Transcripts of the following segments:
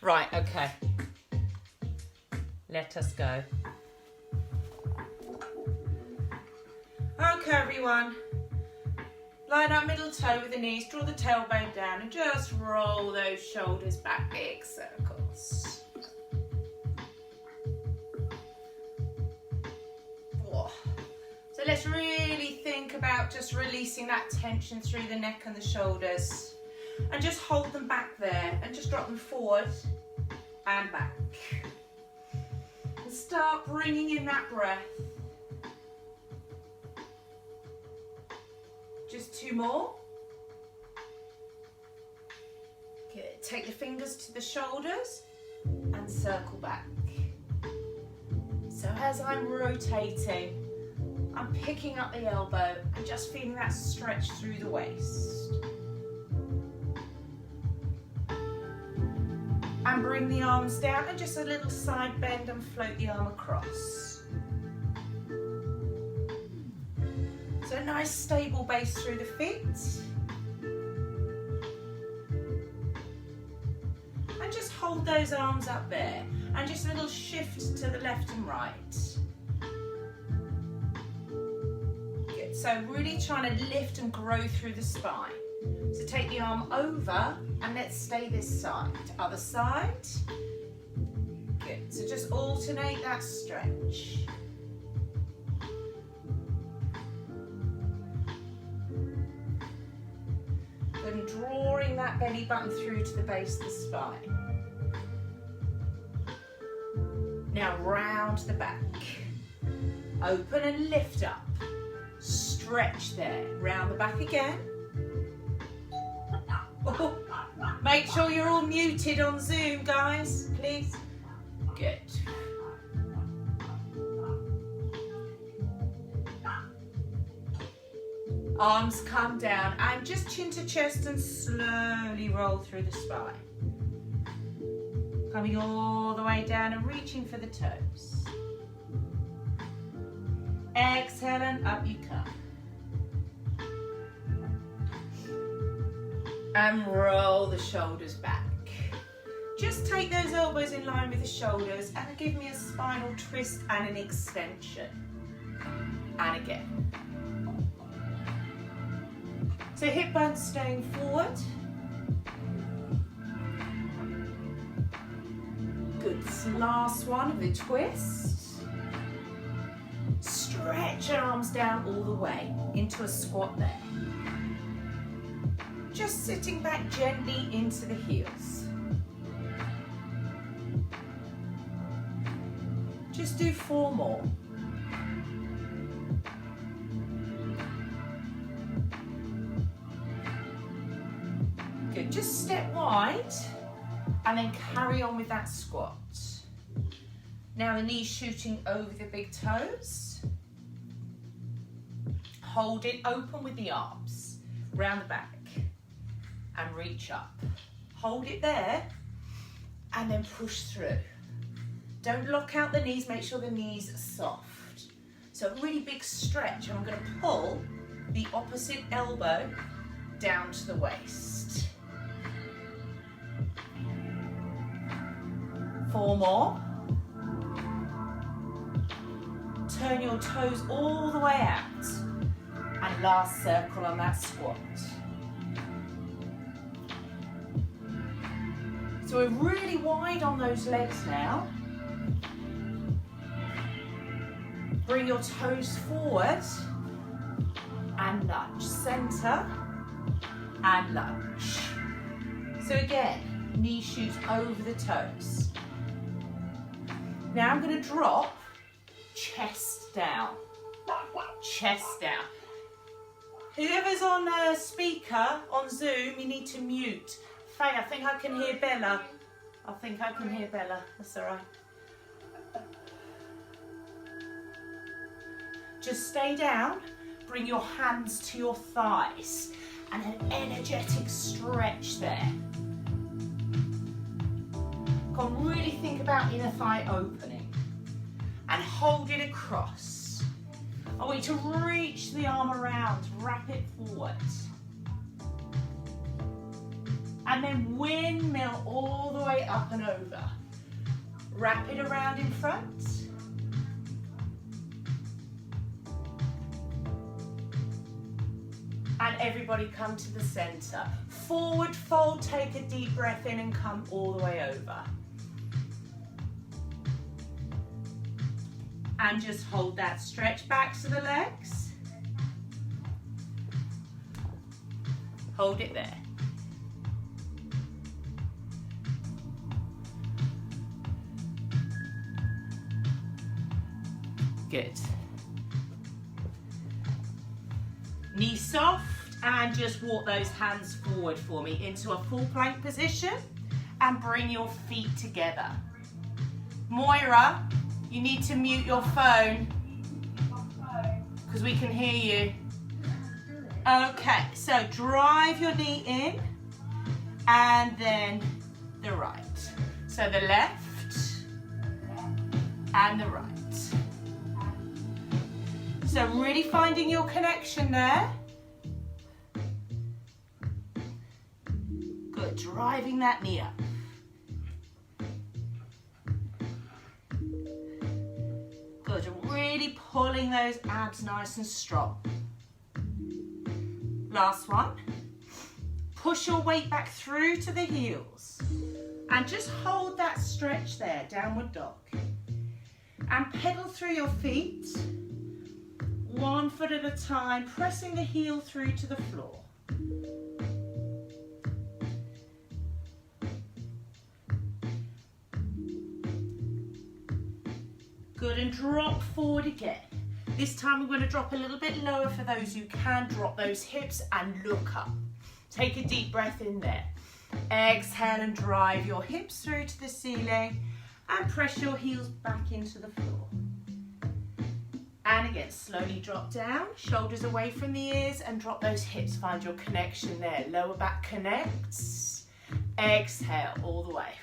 Right, okay. Let us go. Okay, everyone. Line up middle toe with the knees, draw the tailbone down and just roll those shoulders back, big circles. Oh. So let's really think about just releasing that tension through the neck and the shoulders. And just hold them back there and just drop them forward and back. And start bringing in that breath. Just 2 more. Good. Take the fingers to the shoulders and circle back. So as I'm rotating, I'm picking up the elbow and just feeling that stretch through the waist. And bring the arms down and just a little side bend and float the arm across. So a nice stable base through the feet. And just hold those arms up there. And just a little shift to the left and right. Good. So really trying to lift and grow through the spine. So take the arm over and let's stay this side. Other side. Good. So just alternate that stretch. And drawing that belly button through to the base of the spine. Now round the back. Open and lift up. Stretch there. Round the back again. Oh, make sure you're all muted on Zoom, guys, please. Good. Arms come down and just chin to chest and slowly roll through the spine. Coming all the way down and reaching for the toes. Exhale and up you come. And roll the shoulders back. Just take those elbows in line with the shoulders and give me a spinal twist and an extension. And again. So hip bones staying forward. Good. Last one of the twist. Stretch arms down all the way into a squat there. Just sitting back gently into the heels. Just do 4 more. Good, just step wide and then carry on with that squat. Now the knees shooting over the big toes. Hold it open with the arms, round the back. And reach up. Hold it there and then push through. Don't lock out the knees, make sure the knees are soft. So a really big stretch, and I'm going to pull the opposite elbow down to the waist. 4 more. Turn your toes all the way out. And last circle on that squat. So we're really wide on those legs now. Bring your toes forward and lunge. Center and lunge. So again, knee shoots over the toes. Now I'm going to drop chest down. Chest down. Whoever's on a speaker on Zoom, you need to mute. Faye, I think I can hear Bella. I think I can hear Bella. That's all right. Just stay down. Bring your hands to your thighs. And an energetic stretch there. Come on, really think about inner thigh opening. And hold it across. I want you to reach the arm around. Wrap it forward. And then windmill all the way up and over. Wrap it around in front. And everybody come to the center. Forward fold, take a deep breath in and come all the way over. And just hold that, stretch back to the legs. Hold it there. Good. Knees soft and just walk those hands forward for me into a full plank position and bring your feet together. Moira, you need to mute your phone because we can hear you. Okay, so drive your knee in and then the right. So the left and the right. So really finding your connection there. Good, driving that knee up. Good, really pulling those abs nice and strong. Last one. Push your weight back through to the heels. And just hold that stretch there, downward dog. And pedal through your feet. 1 foot at a time, pressing the heel through to the floor. Good, and drop forward again. This time we're going to drop a little bit lower for those who can. Drop those hips and look up. Take a deep breath in there. Exhale and drive your hips through to the ceiling and press your heels back into the floor. And again, slowly drop down, shoulders away from the ears and drop those hips. Find your connection there. Lower back connects. Exhale all the way.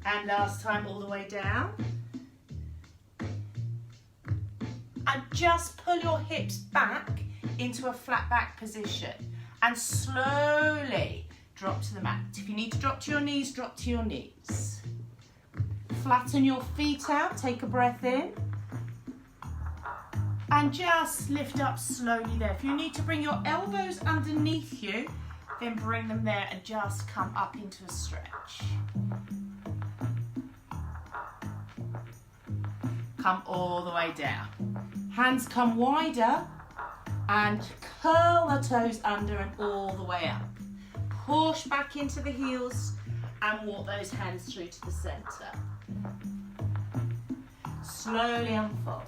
And last time all the way down. And just pull your hips back into a flat back position. And slowly drop to the mat. If you need to drop to your knees, drop to your knees. Flatten your feet out, take a breath in. And just lift up slowly there. If you need to bring your elbows underneath you, then bring them there and just come up into a stretch. Come all the way down. Hands come wider and curl the toes under and all the way up. Push back into the heels and walk those hands through to the center. Slowly unfold.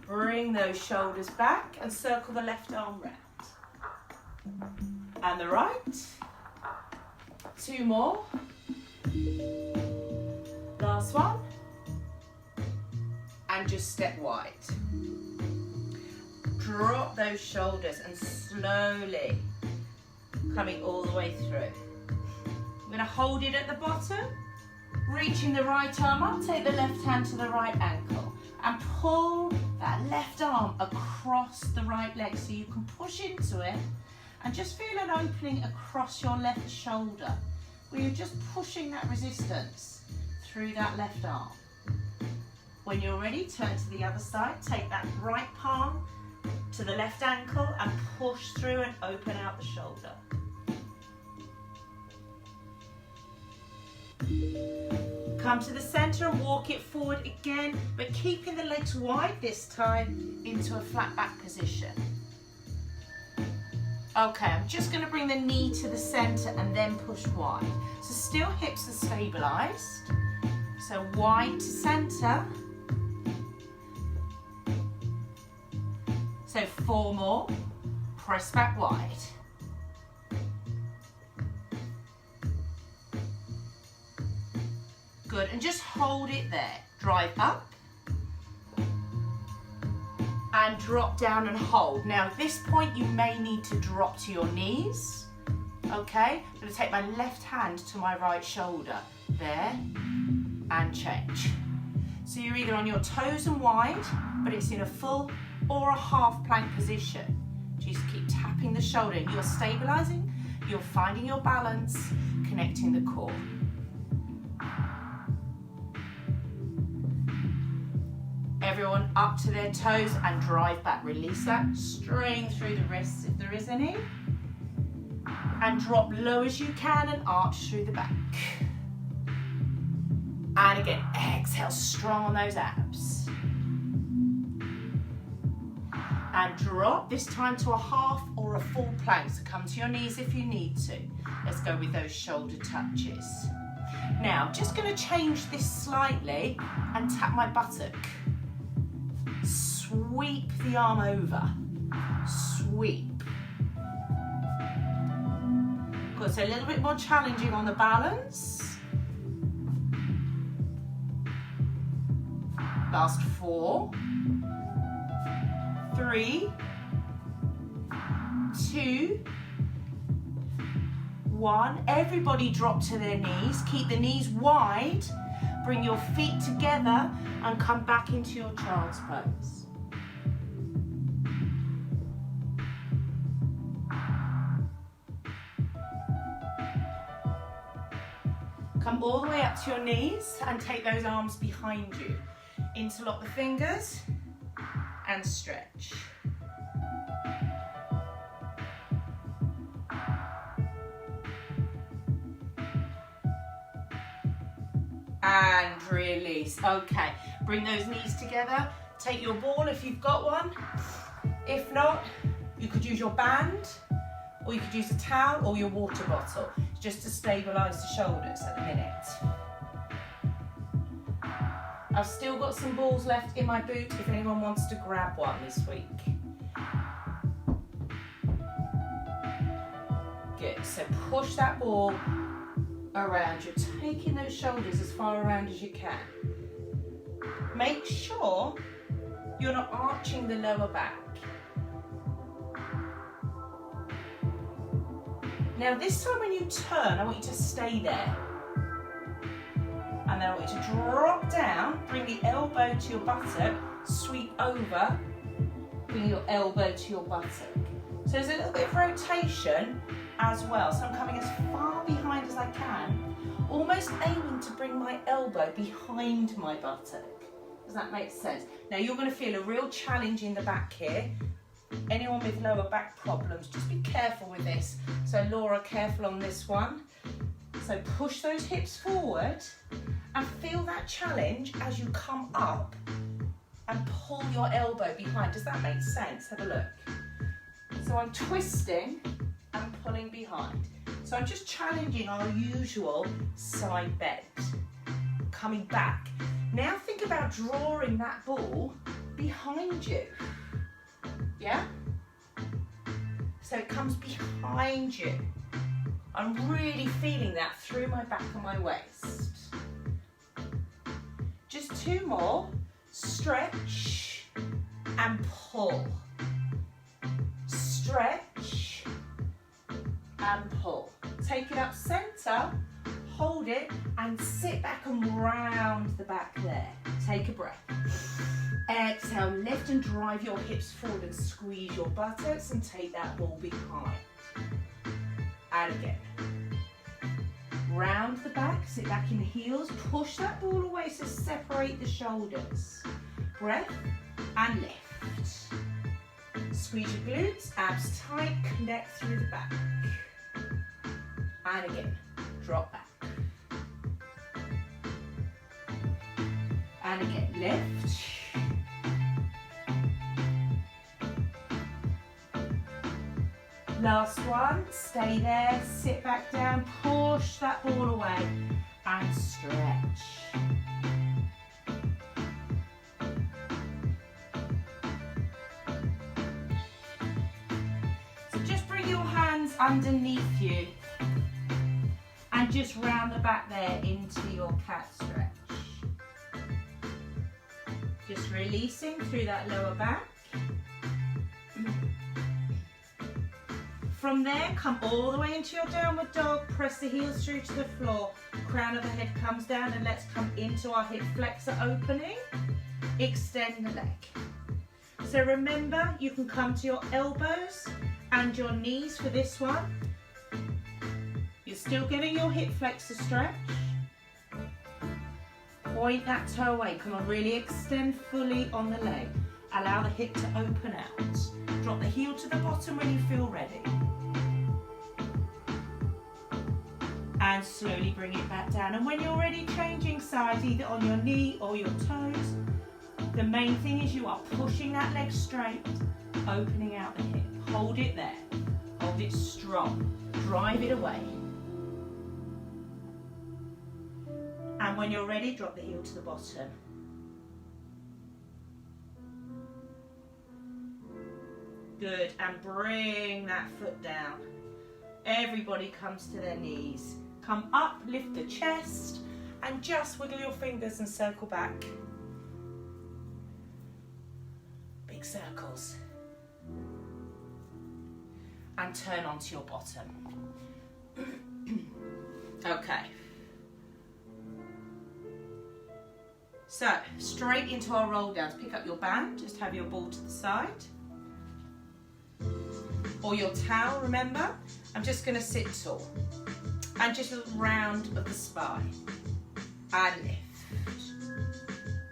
Bring those shoulders back and circle the left arm round. And the right. 2 more. Last one. And just step wide. Drop those shoulders and slowly coming all the way through. I'm going to hold it at the bottom, reaching the right arm up, take the left hand to the right ankle and pull that left arm across the right leg so you can push into it and just feel an opening across your left shoulder where you're just pushing that resistance through that left arm. When you're ready, turn to the other side, take that right palm to the left ankle and push through and open out the shoulder. Come to the center and walk it forward again, but keeping the legs wide this time into a flat back position. Okay, I'm just going to bring the knee to the center and then push wide. So still hips are stabilized. So wide to center. So 4 more. Press back wide. Good, and just hold it there. Drive up and drop down and hold. Now at this point you may need to drop to your knees. Okay, I'm going to take my left hand to my right shoulder. There, and change. So you're either on your toes and wide, but it's in a full or a half plank position. Just keep tapping the shoulder. You're stabilizing, you're finding your balance, connecting the core. Everyone up to their toes and drive back. Release that, strain through the wrists if there is any. And drop low as you can and arch through the back. And again, exhale, strong on those abs. And drop, this time to a half or a full plank. So come to your knees if you need to. Let's go with those shoulder touches. Now, I'm just going to change this slightly and tap my buttock. Sweep the arm over. Sweep. Good, so a little bit more challenging on the balance. Last 4, 3, 2, 1. Everybody drop to their knees. Keep the knees wide. Bring your feet together and come back into your child's pose. Come all the way up to your knees and take those arms behind you. Interlock the fingers and stretch. And release. Okay, bring those knees together. Take your ball if you've got one. If not, you could use your band, or you could use a towel or your water bottle, just to stabilize the shoulders at the minute. I've still got some balls left in my boot if anyone wants to grab one this week. Good, so push that ball around. You're taking those shoulders as far around as you can. Make sure you're not arching the lower back. Now this time when you turn, I want you to stay there. And then I want you to drop down, bring the elbow to your buttock, sweep over, bring your elbow to your buttock. So there's a little bit of rotation as well. So I'm coming as far behind as I can, almost aiming to bring my elbow behind my buttock. Does that make sense? Now you're going to feel a real challenge in the back here. Anyone with lower back problems, just be careful with this. So Laura, careful on this one. So push those hips forward and feel that challenge as you come up and pull your elbow behind. Does that make sense? Have a look. So I'm twisting and pulling behind. So I'm just challenging our usual side bend. Coming back. Now think about drawing that ball behind you. Yeah? So it comes behind you. I'm really feeling that through my back and my waist. Just 2 more. Stretch and pull. Stretch and pull. Take it up center, hold it, and sit back and round the back there. Take a breath. Exhale, lift and drive your hips forward and squeeze your buttocks and take that ball behind. And again. Round the back, sit back in the heels, push that ball away, so separate the shoulders. Breath and lift. Squeeze your glutes, abs tight, connect through the back. And again, drop back. And again, lift. Last one, stay there, sit back down, push that ball away and stretch. So just bring your hands underneath you and just round the back there into your cat stretch. Just releasing through that lower back. From there, come all the way into your downward dog, press the heels through to the floor, crown of the head comes down, and let's come into our hip flexor opening. Extend the leg. So remember, you can come to your elbows and your knees for this one. You're still getting your hip flexor stretch. Point that toe away. Come on, really extend fully on the leg. Allow the hip to open out. Drop the heel to the bottom when you feel ready. And slowly bring it back down. And when you're ready, changing sides, either on your knee or your toes. The main thing is you are pushing that leg straight, opening out the hip. Hold it there. Hold it strong. Drive it away. And when you're ready, drop the heel to the bottom. Good, and bring that foot down. Everybody comes to their knees. Come up, lift the chest, and just wiggle your fingers and circle back. Big circles. And turn onto your bottom. Okay. So, straight into our roll downs. Pick up your band, just have your ball to the side. Or your towel, remember? I'm just going to sit tall. And just a round of the spine. And lift.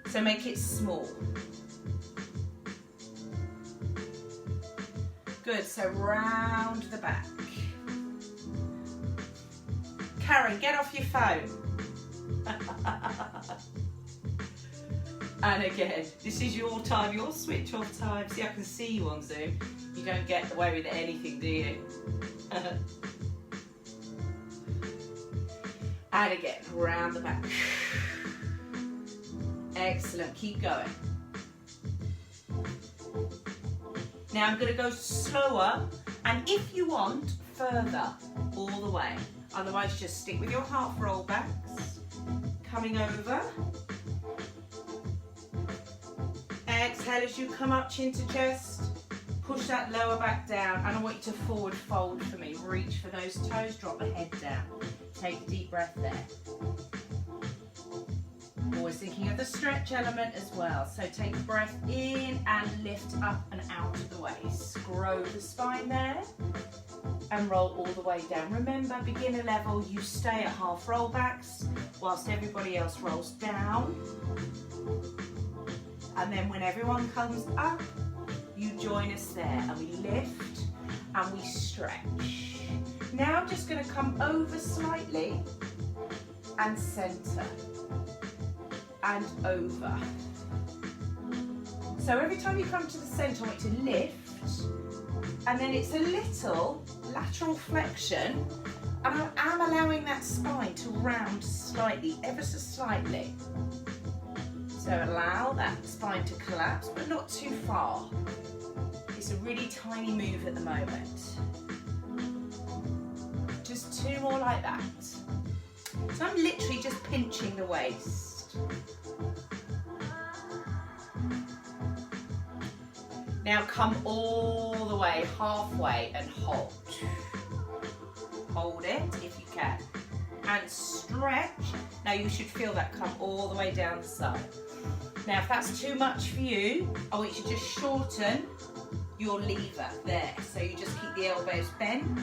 So make it small. Good, so round the back. Karen, get off your phone. And again, this is your time, your switch off time. See, I can see you on Zoom. You don't get away with anything, do you? And again, round the back. Excellent, keep going. Now I'm going to go slower, and if you want, further, all the way. Otherwise, just stick with your half roll backs. Coming over. Exhale as you come up, chin to chest. Push that lower back down, and I want you to forward fold for me. Reach for those toes, drop the head down. Take a deep breath there. Always thinking of the stretch element as well. So take a breath in and lift up and out of the waist. Grow the spine there and roll all the way down. Remember, beginner level, you stay at half roll backs whilst everybody else rolls down. And then when everyone comes up, you join us there and we lift and we stretch. Now I'm just going to come over slightly and centre and over. So every time you come to the centre, I want you to lift, and then it's a little lateral flexion, and I am allowing that spine to round slightly, ever so slightly. So allow that spine to collapse, but not too far. It's a really tiny move at the moment. Just two more like that. So I'm literally just pinching the waist. Now come all the way, halfway, and hold. Hold it if you can. And stretch. Now you should feel that come all the way down the side. Now if that's too much for you, I want you to just shorten your lever there. So you just keep the elbows bent.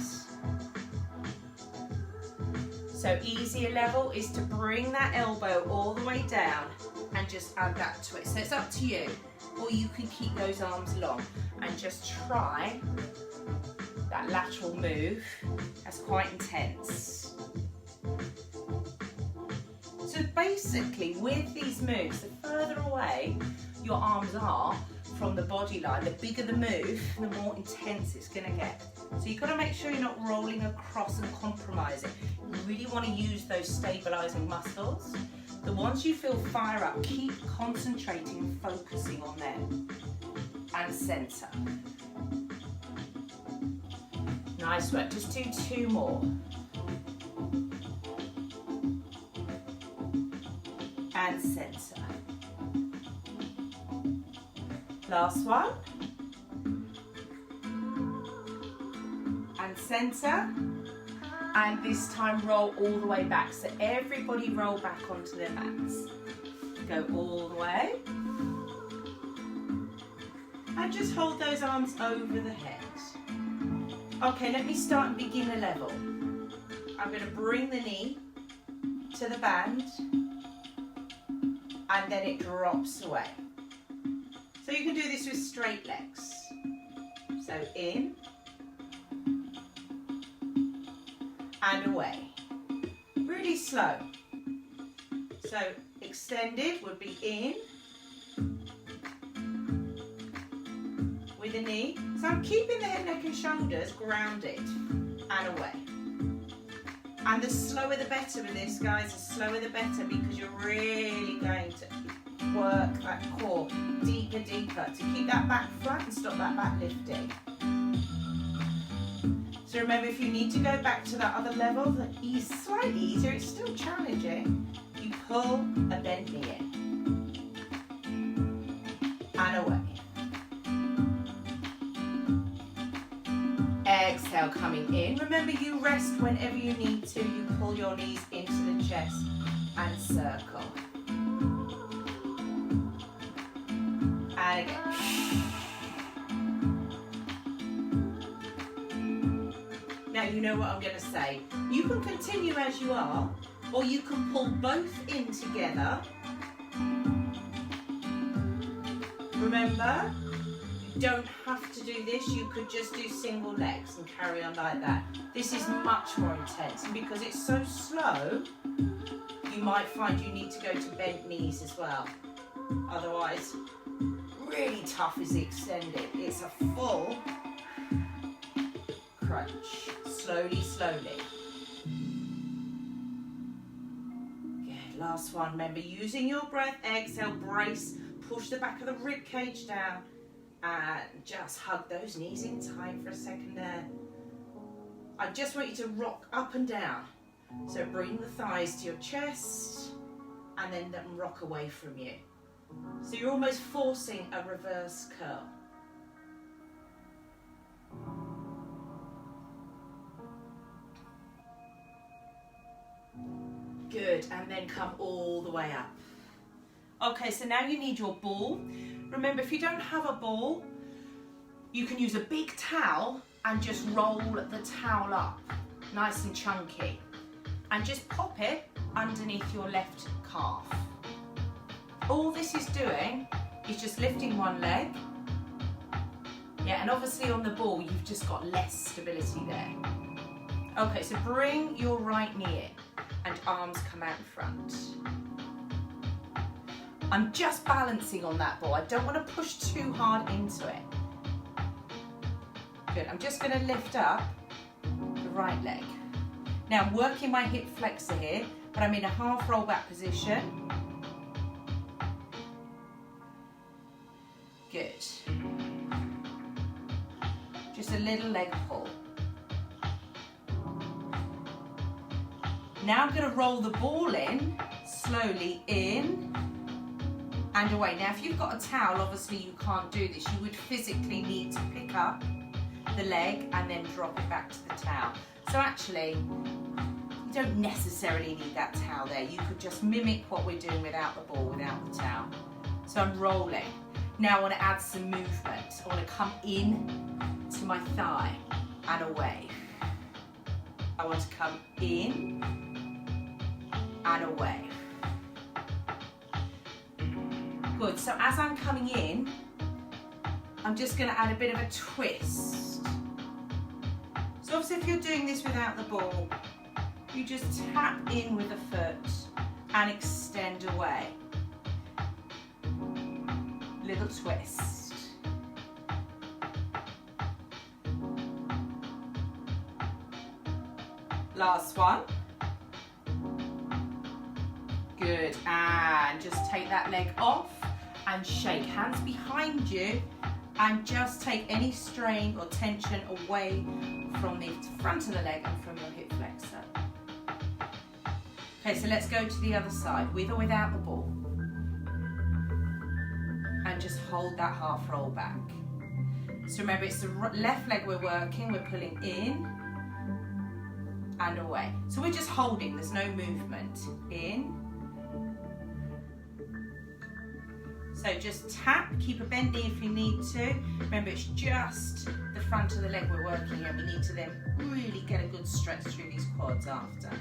So easier level is to bring that elbow all the way down and just add that to it. So it's up to you. Or you can keep those arms long and just try that lateral move. That's quite intense. So basically with these moves, the further away your arms are from the body line, the bigger the move, the more intense it's going to get. So you've got to make sure you're not rolling across and compromising. You really want to use those stabilizing muscles. The ones you feel fire up, keep concentrating and focusing on them. And center. Nice work, just do two more. And center. Last one. And center. And this time roll all the way back. So everybody roll back onto their mats. Go all the way. And just hold those arms over the head. Okay, let me start at beginner level. I'm going to bring the knee to the band and then it drops away. So you can do this with straight legs. So in and away. Really slow. So extended would be in with the knee. So I'm keeping the head, neck and shoulders grounded and away. And the slower the better with this, guys. The slower the better, because you're really going to work that core deeper, deeper to keep that back flat and stop that back lifting. So remember, if you need to go back to that other level, that is slightly easier, it's still challenging. You pull a bent knee in and away. Exhale, coming in. Remember, you rest whenever you need to. You pull your knees into the chest and circle. And again. Now you know what I'm going to say. You can continue as you are, or you can pull both in together. Remember, you don't have to do this. You could just do single legs and carry on like that. This is much more intense, and because it's so slow, you might find you need to go to bent knees as well. Otherwise, really tough is the extended. It's a full crunch. Slowly, slowly. Good, last one. Remember, using your breath, exhale, brace, push the back of the rib cage down and just hug those knees in tight for a second there. I just want you to rock up and down. So bring the thighs to your chest and then let them rock away from you. So you're almost forcing a reverse curl. Good, and then come all the way up. Okay, so now you need your ball. Remember, if you don't have a ball, you can use a big towel and just roll the towel up, nice and chunky. And just pop it underneath your left calf. All this is doing is just lifting one leg. Yeah, and obviously on the ball, you've just got less stability there. Okay, so bring your right knee in and arms come out in front. I'm just balancing on that ball. I don't want to push too hard into it. Good, I'm just going to lift up the right leg. Now I'm working my hip flexor here, but I'm in a half roll back position. Good. Just a little leg pull. Now I'm going to roll the ball in, slowly in and away. Now if you've got a towel, obviously you can't do this. You would physically need to pick up the leg and then drop it back to the towel. So actually, you don't necessarily need that towel there. You could just mimic what we're doing without the ball, without the towel. So I'm rolling. Now I want to add some movement. I want to come in to my thigh and away. I want to come in and away. Good, so as I'm coming in, I'm just going to add a bit of a twist. So obviously if you're doing this without the ball, you just tap in with the foot and extend away. Little twist. Last one. Good, and just take that leg off and shake. Hands behind you and just take any strain or tension away from the front of the leg and from your hip flexor. Okay, so let's go to the other side, with or without the ball. And just hold that half roll back. So remember, it's the left leg we're working, we're pulling in and away. So we're just holding, there's no movement. In, So just tap, keep a bent knee if you need to. Remember, it's just the front of the leg we're working here. We need to then really get a good stretch through these quads after.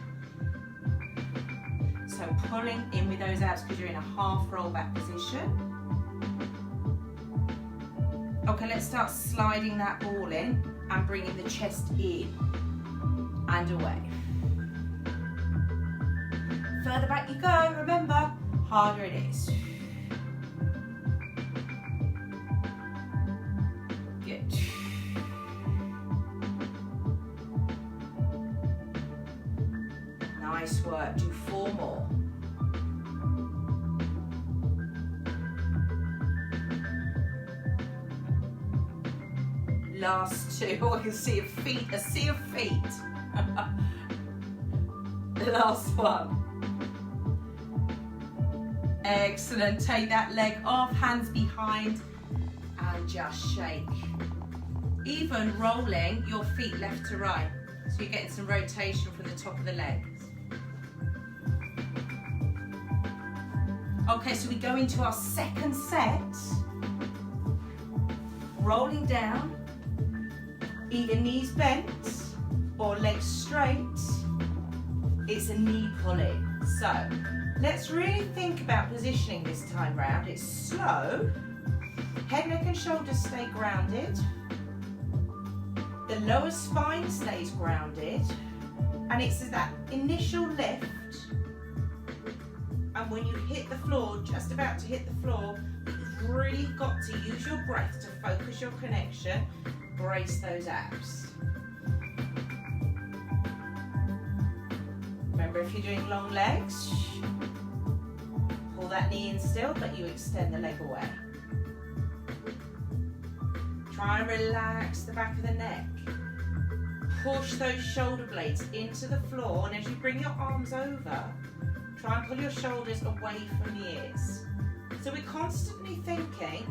So pulling in with those abs because you're in a half roll back position. Okay, let's start sliding that ball in and bringing the chest in and away. Further back you go, remember, harder it is. Good. Nice work, do 4 more. Last 2, oh, I can see a sea of feet. The last one. Excellent, take that leg off, hands behind, and just shake. Even rolling your feet left to right, so you're getting some rotation from the top of the legs. Okay, so we go into our second set. Rolling down, either knees bent or legs straight. It's a knee pull-in. So let's really think about positioning this time round. It's slow. Head, neck and shoulders stay grounded. The lower spine stays grounded. And it's that initial lift. And when you hit the floor, just about to hit the floor, you've really got to use your breath to focus your connection. Brace those abs. Remember, if you're doing long legs, pull that knee in still, but you extend the leg away. Try and relax the back of the neck. Push those shoulder blades into the floor, and as you bring your arms over, try and pull your shoulders away from the ears. So we're constantly thinking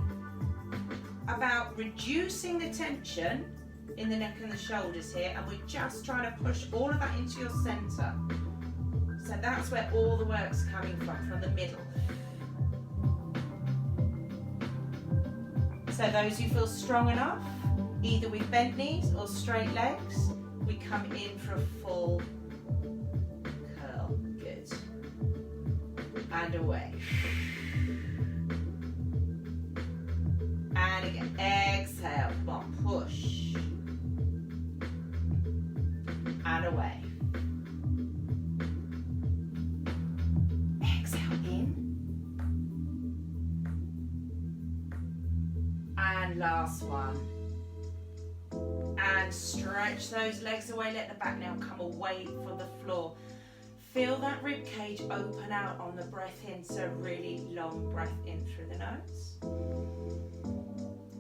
about reducing the tension in the neck and the shoulders here, and we're just trying to push all of that into your center. So that's where all the work's coming from the middle. So those who feel strong enough, either with bent knees or straight legs, we come in for a full curl. Good. And away. And again, exhale, come on, push. And away. Exhale in. And last one. And stretch those legs away, let the back now come away from the floor. Feel that rib cage open out on the breath in, so really long breath in through the nose.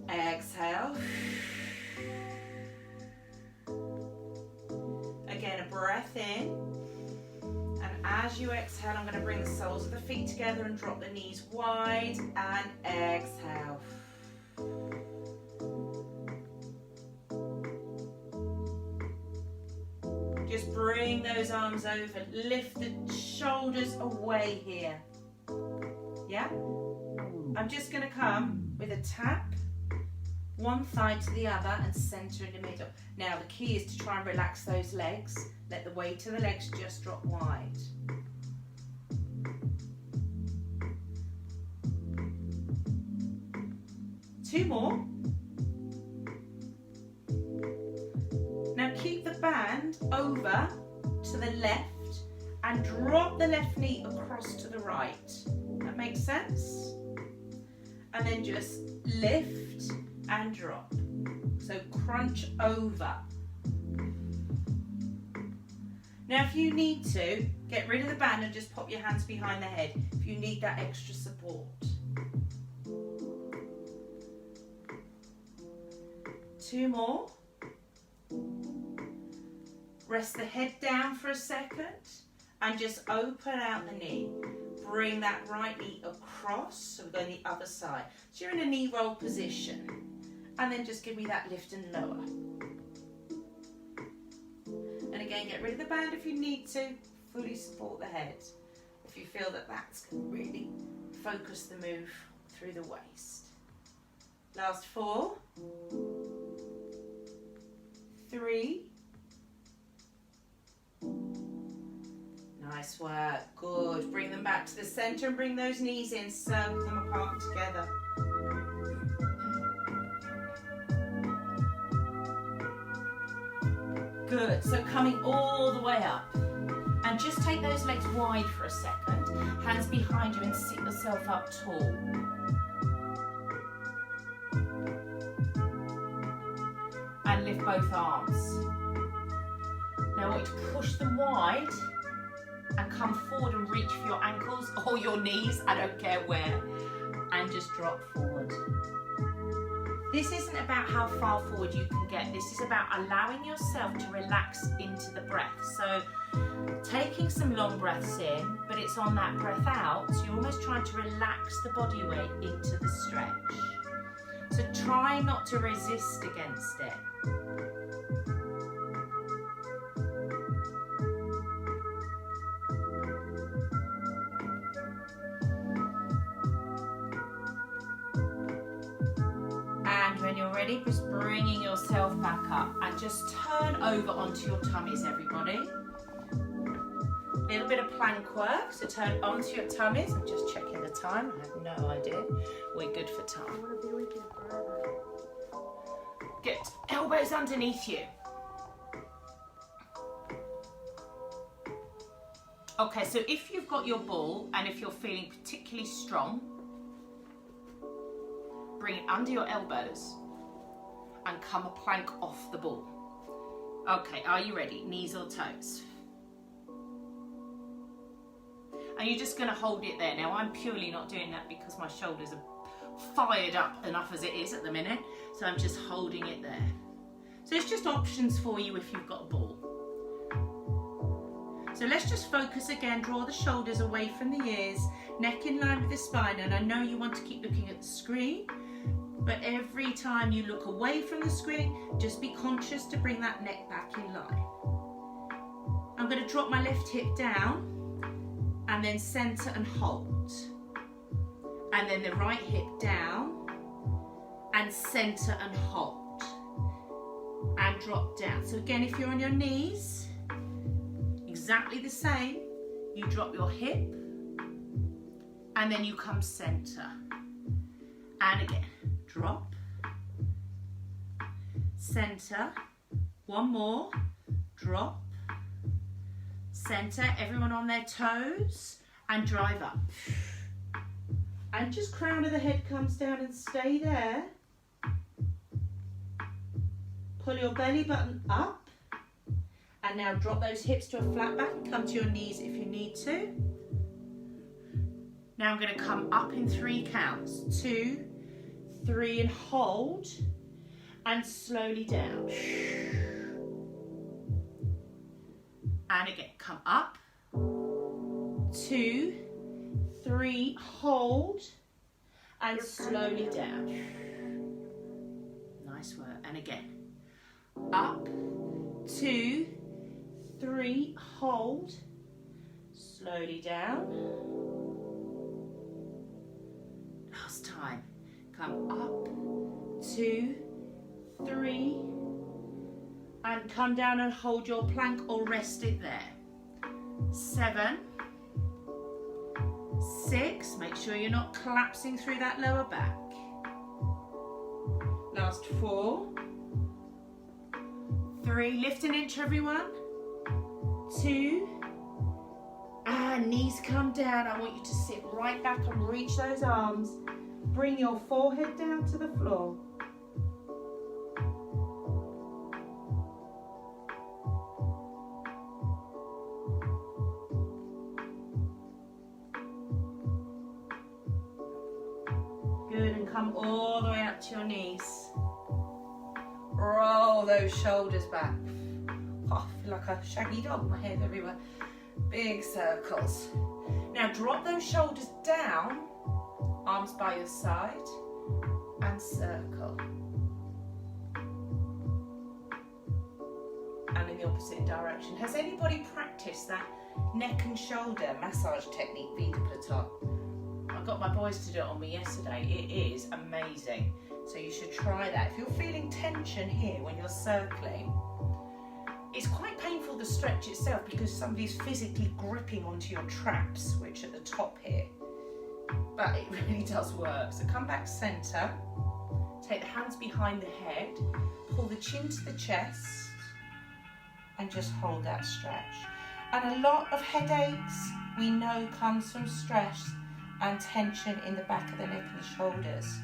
Exhale. Again, a breath in. And as you exhale, I'm going to bring the soles of the feet together and drop the knees wide and exhale. Just bring those arms over, lift the shoulders away here. Yeah? I'm just going to come with a tap, one side to the other and center in the middle. Now the key is to try and relax those legs. Let the weight of the legs just drop wide. Two more. Now keep the band over to the left and drop the left knee across to the right. That makes sense? And then just lift and drop. So crunch over. Now if you need to, get rid of the band and just pop your hands behind the head if you need that extra support. Two more. Rest the head down for a second and just open out the knee. Bring that right knee across, so we're going the other side. So you're in a knee roll position. And then just give me that lift and lower. And again, get rid of the band if you need to. Fully support the head. If you feel that that's going to really focus the move through the waist. Last 4, 3. Nice work, good. Bring them back to the center and bring those knees in, circle them apart together. Good, so coming all the way up. And just take those legs wide for a second, hands behind you and sit yourself up tall. And lift both arms. Now I want you to push them wide and come forward and reach for your ankles or your knees, I don't care where, and just drop forward. This isn't about how far forward you can get, this is about allowing yourself to relax into the breath. So taking some long breaths in, but it's on that breath out, so you're almost trying to relax the body weight into the stretch. So try not to resist against it. When you're ready, just bringing yourself back up and just turn over onto your tummies, everybody. Little bit of plank work, so turn onto your tummies. I'm just checking the time, I have no idea. We're good for time. I want to be with you forever. Good, elbows underneath you. Okay, so if you've got your ball and if you're feeling particularly strong, bring it under your elbows and come a plank off the ball. Okay, are you ready? Knees or toes? And you're just going to hold it there. Now I'm purely not doing that because my shoulders are fired up enough as it is at the minute, so I'm just holding it there. So it's just options for you if you've got a ball. So let's just focus again, draw the shoulders away from the ears, neck in line with the spine, and I know you want to keep looking at the screen, but every time you look away from the screen, just be conscious to bring that neck back in line. I'm going to drop my left hip down and then center and hold. And then the right hip down and center and hold. And drop down. So again, if you're on your knees, exactly the same. You drop your hip and then you come center. And again, drop, center, one more, drop, center, everyone on their toes, and drive up. And just crown of the head comes down and stay there. Pull your belly button up, and now drop those hips to a flat back and come to your knees if you need to. Now I'm going to come up in 3 counts, 2, 3, and hold, and slowly down. And again, come up, 2, 3, hold, and slowly down. Nice work. And again, up, 2, 3, hold, slowly down. Last time. Come up, 2, 3, and come down and hold your plank or rest it there. 7, 6, make sure you're not collapsing through that lower back. Last 4, 3, lift an inch everyone, 2, and knees come down. I want you to sit right back and reach those arms. Bring your forehead down to the floor. Good, and come all the way up to your knees. Roll those shoulders back. Oh, I feel like a shaggy dog, my hair's everywhere. Big circles. Now drop those shoulders down, arms by your side, and circle. And in the opposite direction. Has anybody practiced that neck and shoulder massage technique, Vita Platon? I got my boys to do it on me yesterday. It is amazing. So you should try that. If you're feeling tension here when you're circling, it's quite painful, the stretch itself, because somebody's physically gripping onto your traps, which are at the top here. But it really does work. So come back center, take the hands behind the head, pull the chin to the chest, and just hold that stretch. And a lot of headaches we know comes from stress and tension in the back of the neck and the shoulders.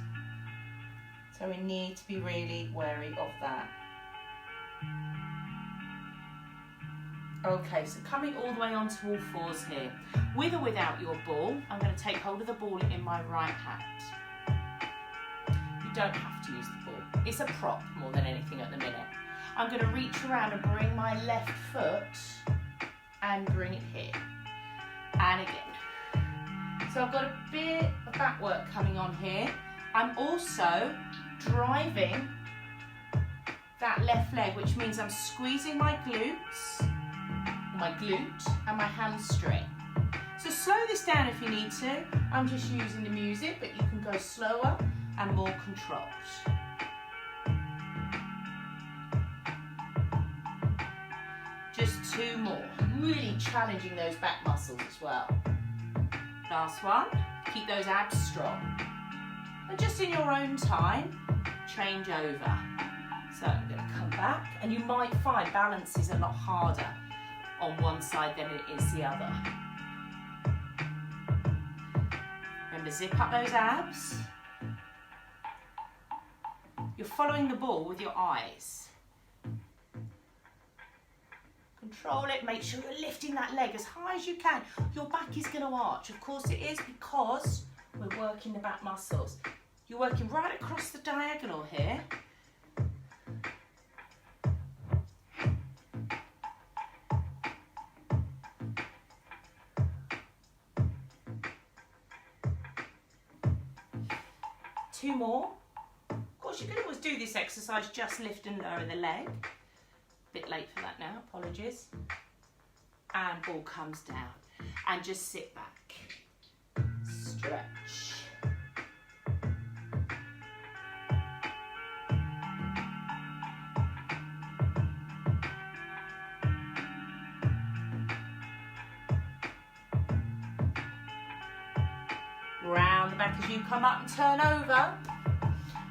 So we need to be really wary of that. Okay, so coming all the way onto all fours here. With or without your ball, I'm going to take hold of the ball in my right hand. You don't have to use the ball. It's a prop more than anything at the minute. I'm going to reach around and bring my left foot and bring it here. And again. So I've got a bit of back work coming on here. I'm also driving that left leg, which means I'm squeezing my glutes, my glute and my hamstring. So slow this down if you need to. I'm just using the music, but you can go slower and more controlled. Just 2 more. Really challenging those back muscles as well. Last one. Keep those abs strong. And just in your own time, change over. So I'm going to come back, and you might find balance is a lot harder on one side than it is the other. Remember, zip up those abs. You're following the ball with your eyes. Control it, make sure you're lifting that leg as high as you can. Your back is going to arch. Of course it is, because we're working the back muscles. You're working right across the diagonal here. Two more. Of course, you can always do this exercise, just lift and lower the leg. Bit late for that now, apologies. And ball comes down. And just sit back. Stretch. Round the back as you come up and turn over.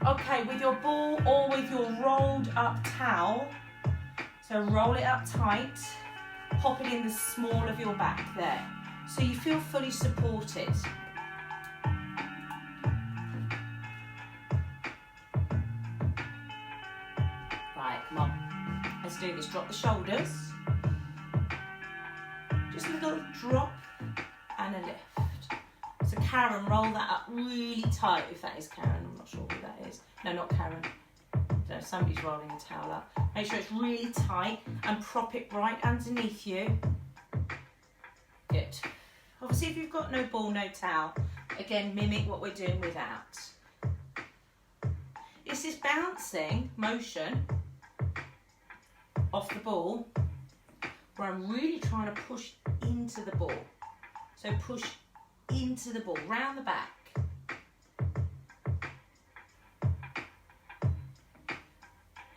Okay, with your ball or with your rolled up towel, so roll it up tight, pop it in the small of your back there, so you feel fully supported. Right, come on, let's do this. Drop the shoulders, just a little drop and a lift. So Karen, roll that up really tight, if that is Karen, I'm not sure who that is. No, not Karen. No, somebody's rolling a towel up. Make sure it's really tight and prop it right underneath you. Good. Obviously, if you've got no ball, no towel, again, mimic what we're doing without. It's this bouncing motion off the ball where I'm really trying to push into the ball. So push into the ball, round the back.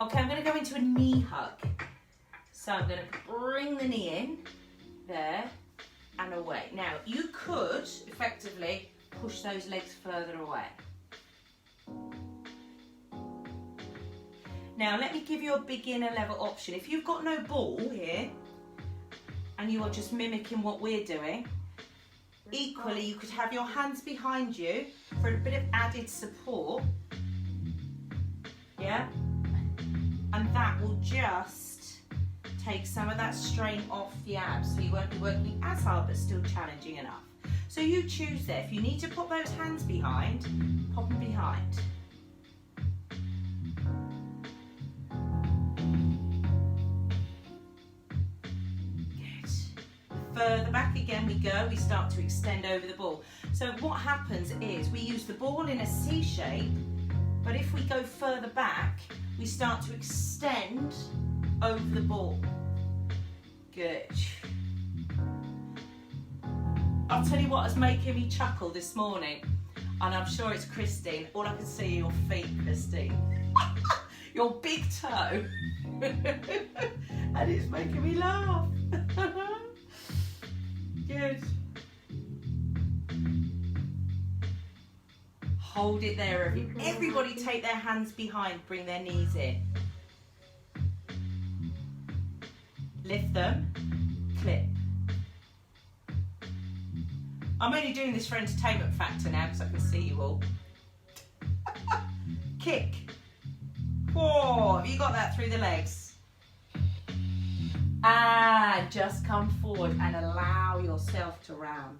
Okay, I'm going to go into a knee hug. So I'm going to bring the knee in, there, and away. Now, you could effectively push those legs further away. Now, let me give you a beginner level option. If you've got no ball here, and you are just mimicking what we're doing, equally, you could have your hands behind you for a bit of added support. Yeah? And that will just take some of that strain off the abs, so you won't be working as hard but still challenging enough. So you choose there. If you need to pop those hands behind, pop them behind. Further back again we go, we start to extend over the ball. So what happens is we use the ball in a C shape, but if we go further back, we start to extend over the ball. Good. I'll tell you what is making me chuckle this morning, and I'm sure it's Christine. All I can see are your feet, Christine. Your big toe. And it's making me laugh. Good. Hold it there. Everybody take their hands behind, bring their knees in. Lift them, clip. I'm only doing this for entertainment factor now because I can see you all. Kick. Whoa, have you got that through the legs? And just come forward and allow yourself to round.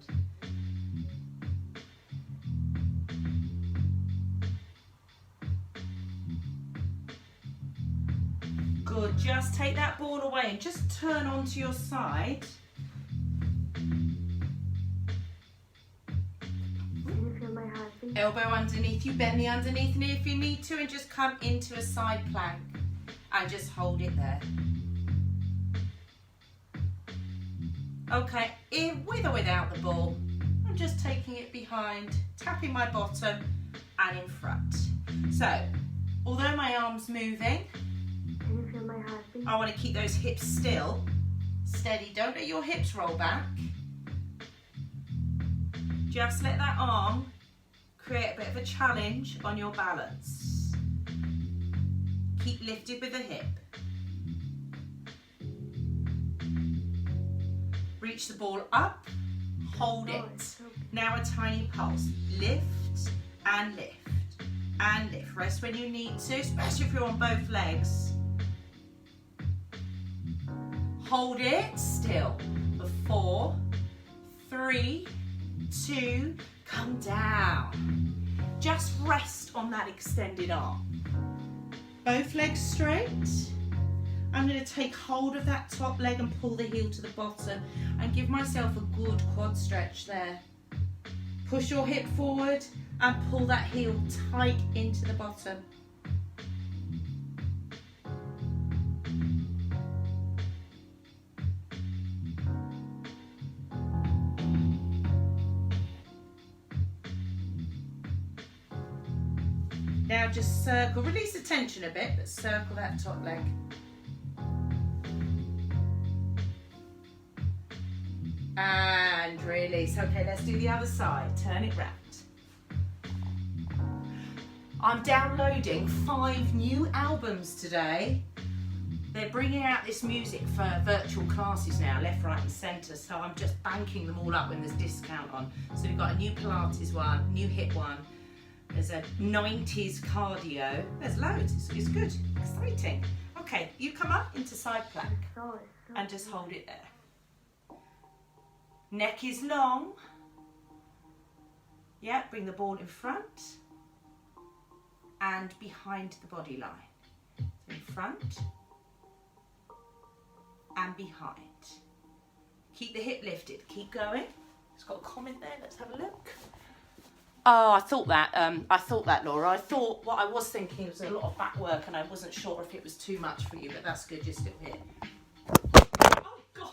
Good, just take that ball away and just turn onto your side. Elbow underneath you, bend the underneath knee if you need to, and just come into a side plank and just hold it there. Okay, with or without the ball, I'm just taking it behind, tapping my bottom and in front. So, although my arm's moving, I want to keep those hips still, steady. Don't let your hips roll back. Just let that arm create a bit of a challenge on your balance. Keep lifted with the hip. Reach the ball up, hold it. Now a tiny pulse. Lift and lift and lift. Rest when you need to, especially if you're on both legs. Hold it still for 4, 3, 2, come down. Just rest on that extended arm. Both legs straight. I'm going to take hold of that top leg and pull the heel to the bottom and give myself a good quad stretch there. Push your hip forward and pull that heel tight into the bottom. Now just circle, release the tension a bit, but circle that top leg. And release. Okay, let's do the other side. Turn it round. I'm downloading 5 new albums today. They're bringing out this music for virtual classes now, left, right and centre, so I'm just banking them all up when there's discount on. So we've got a new Pilates one, new HIIT one, there's a 90s cardio, there's loads, it's good, exciting. Okay, you come up into side plank and just hold it there. Neck is long. Yeah, bring the ball in front and behind the body line. So in front and behind. Keep the hip lifted, keep going. It's got a comment there, let's have a look. Oh, I thought that, Laura. I thought what I was thinking was a lot of back work and I wasn't sure if it was too much for you, but that's good, you're still here. Oh, God.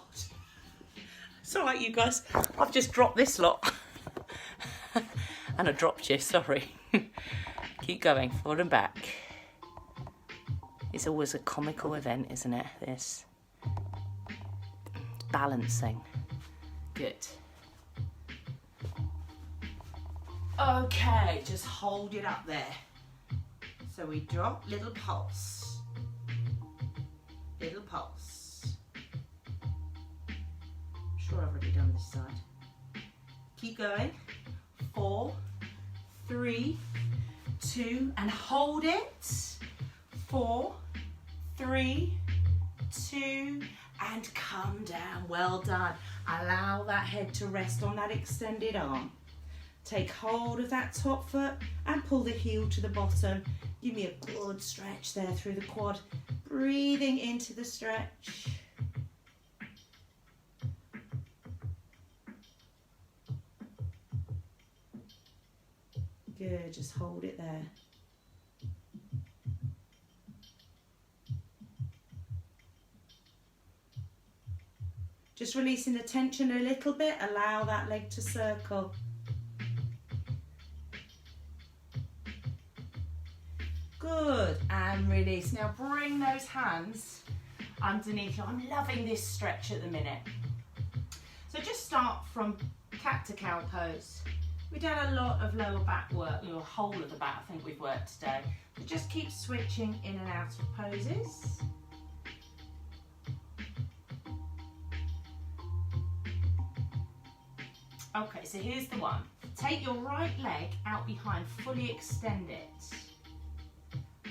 It's all right, you guys. I've just dropped this lot. And I dropped you, sorry. Keep going, forward and back. It's always a comical event, isn't it, this? Balancing. Good. Okay, just hold it up there. So we drop, little pulse. Little pulse. I'm sure I've already done this side. Keep going. 4, 3, 2, and hold it. 4, 3, 2, and come down. Well done. Allow that head to rest on that extended arm. Take hold of that top foot and pull the heel to the bottom. Give me a good stretch there through the quad. Breathing into the stretch. Good, just hold it there. Just releasing the tension a little bit, allow that leg to circle. Good, and release. Now bring those hands underneath you. I'm loving this stretch at the minute. So just start from cat to cow pose. We've done a lot of lower back work, the whole of the back I think we've worked today. So just keep switching in and out of poses. Okay, so here's the one. Take your right leg out behind, fully extend it.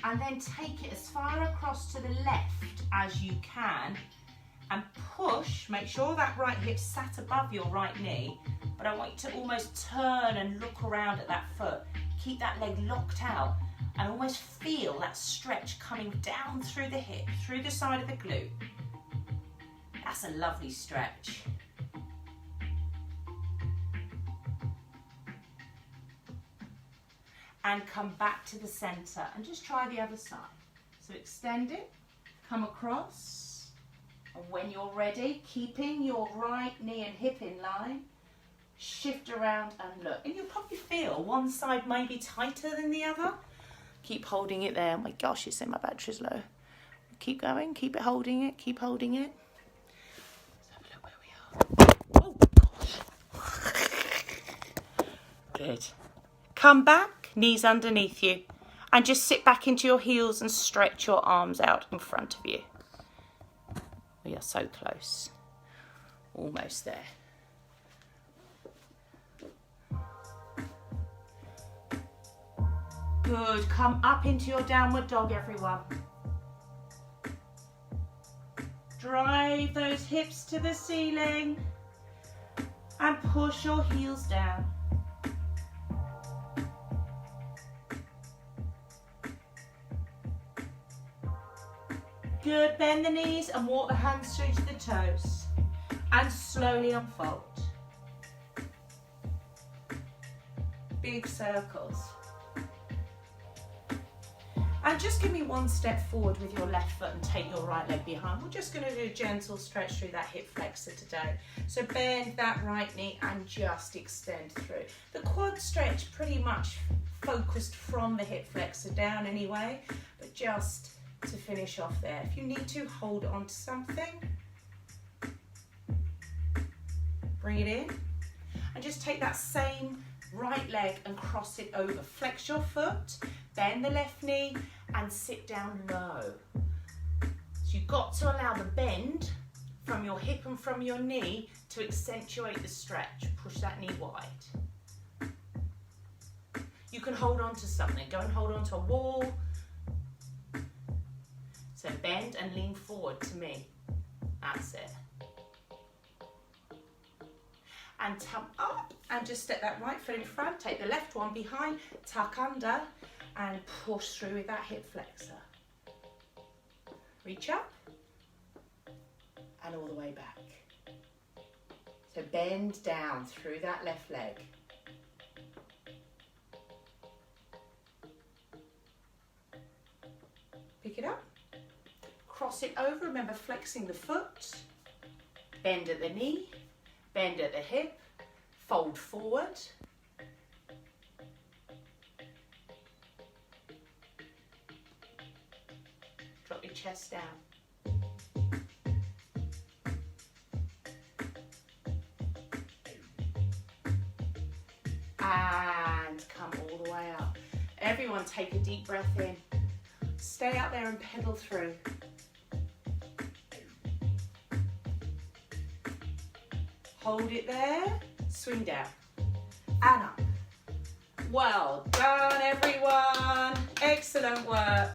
And then take it as far across to the left as you can and push, make sure that right hip sat above your right knee, but I want you to almost turn and look around at that foot. Keep that leg locked out and almost feel that stretch coming down through the hip, through the side of the glute. That's a lovely stretch. And come back to the center and just try the other side. So extend it, come across, and when you're ready, keeping your right knee and hip in line, shift around and look. And you'll probably feel one side may be tighter than the other. Keep holding it there. Oh my gosh, it's saying my battery's low. Keep going, keep it holding it, keep holding it. Let's have a look where we are. Oh gosh. Good. Come back. Knees underneath you, and just sit back into your heels and stretch your arms out in front of you. We are so close, almost there. Good, come up into your downward dog, everyone. Drive those hips to the ceiling and push your heels down. Good, bend the knees and walk the hands through to the toes and slowly unfold. Big circles. And just give me one step forward with your left foot and take your right leg behind. We're just going to do a gentle stretch through that hip flexor today. So bend that right knee and just extend through. The quad stretch pretty much focused from the hip flexor down anyway, but just to finish off there. If you need to, hold on to something. Bring it in. And just take that same right leg and cross it over. Flex your foot, bend the left knee, and sit down low. So you've got to allow the bend from your hip and from your knee to accentuate the stretch. Push that knee wide. You can hold on to something. Go and hold on to a wall. So bend and lean forward to me. That's it. And come up and just step that right foot in front. Take the left one behind, tuck under and push through with that hip flexor. Reach up and all the way back. So bend down through that left leg. Pick it up. Cross it over, remember flexing the foot, bend at the knee, bend at the hip, fold forward. Drop your chest down. And come all the way up. Everyone take a deep breath in. Stay out there and pedal through. Hold it there, swing down, and up. Well done, everyone. Excellent work.